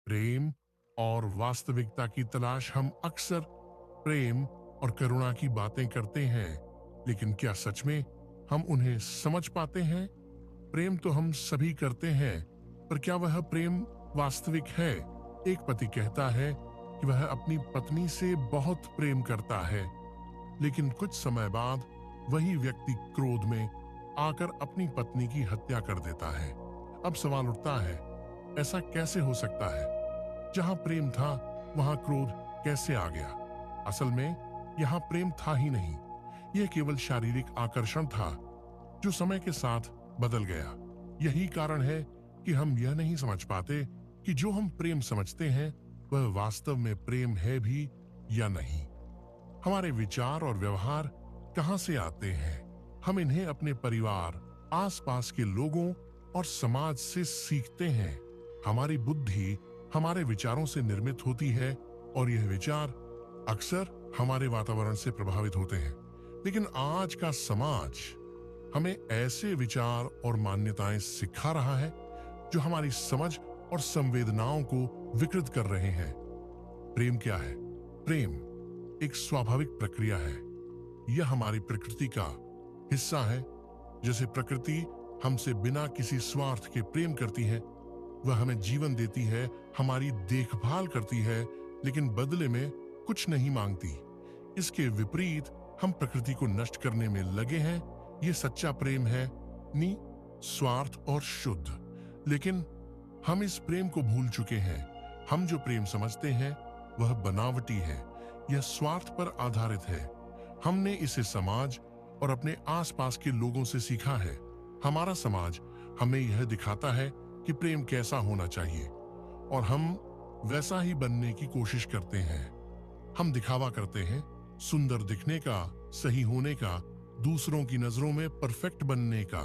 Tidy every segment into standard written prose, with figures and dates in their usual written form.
प्रेम और वास्तविकता की तलाश। हम अक्सर प्रेम और करुणा की बातें करते हैं, लेकिन क्या सच में हम उन्हें समझ पाते हैं? प्रेम तो हम सभी करते हैं, पर क्या वह प्रेम वास्तविक है? एक पति कहता है कि वह अपनी पत्नी से बहुत प्रेम करता है, लेकिन कुछ समय बाद वही व्यक्ति क्रोध में आकर अपनी पत्नी की हत्या कर देता है। अब सवाल उठता है, ऐसा कैसे हो सकता है? जहां प्रेम था, वहां क्रोध कैसे आ गया? असल में यहां प्रेम था ही नहीं, यह केवल शारीरिक आकर्षण था जो समय के साथ बदल गया। यही कारण है कि हम यह नहीं समझ पाते कि जो हम प्रेम समझते हैं वह वास्तव में प्रेम है भी या नहीं। हमारे विचार और व्यवहार कहां से आते हैं? हम इन्हें अपने परिवार, आसपास के लोगों और समाज से सीखते हैं। हमारी बुद्धि हमारे विचारों से निर्मित होती है और यह विचार अक्सर हमारे वातावरण से प्रभावित होते हैं। लेकिन आज का समाज हमें ऐसे विचार और मान्यताएं सिखा रहा है जो हमारी समझ और संवेदनाओं को विकृत कर रहे हैं। प्रेम क्या है? प्रेम एक स्वाभाविक प्रक्रिया है। यह हमारी प्रकृति का हिस्सा है। जैसे प्रकृति हमसे बिना किसी स्वार्थ के प्रेम करती है, वह हमें जीवन देती है, हमारी देखभाल करती है, लेकिन बदले में कुछ नहीं मांगती। इसके विपरीत हम प्रकृति को नष्ट करने में लगे हैं। यह सच्चा प्रेम है, निस्वार्थ और शुद्ध। लेकिन हम इस प्रेम को भूल चुके हैं। हम जो प्रेम समझते हैं वह बनावटी है, यह स्वार्थ पर आधारित है। हमने इसे समाज और अपने आसपास के लोगों से सीखा है। हमारा समाज हमें यह दिखाता है कि प्रेम कैसा होना चाहिए और हम वैसा ही बनने की कोशिश करते हैं। हम दिखावा करते हैं, सुंदर दिखने का, सही होने का, दूसरों की नजरों में परफेक्ट बनने का।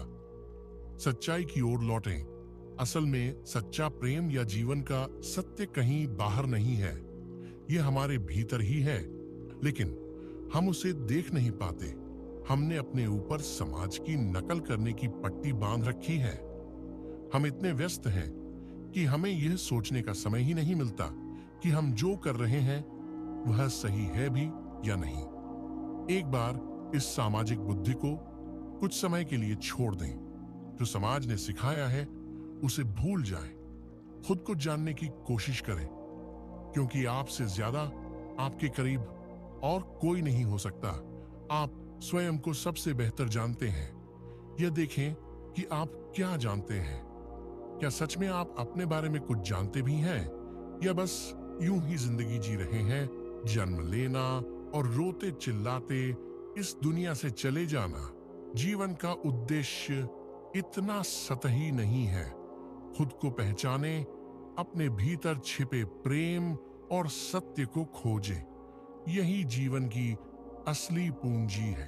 सच्चाई की ओर लौटें। असल में सच्चा प्रेम या जीवन का सत्य कहीं बाहर नहीं है, यह हमारे भीतर ही है, लेकिन हम उसे देख नहीं पाते। हमने अपने ऊपर समाज की नकल करने की पट्टी बांध रखी है। हम इतने व्यस्त हैं कि हमें यह सोचने का समय ही नहीं मिलता कि हम जो कर रहे हैं वह सही है भी या नहीं। एक बार इस सामाजिक बुद्धि को कुछ समय के लिए छोड़ दें। जो समाज ने सिखाया है उसे भूल जाएं। खुद को जानने की कोशिश करें, क्योंकि आपसे ज्यादा आपके करीब और कोई नहीं हो सकता। आप स्वयं को सबसे बेहतर जानते हैं। यह देखें कि आप क्या जानते हैं। क्या सच में आप अपने बारे में कुछ जानते भी हैं, या बस यूं ही जिंदगी जी रहे हैं? जन्म लेना और रोते चिल्लाते इस दुनिया से चले जाना। जीवन का उद्देश्य इतना सतही नहीं है। खुद को पहचाने, अपने भीतर छिपे प्रेम और सत्य को खोजें। यही जीवन की असली पूंजी है।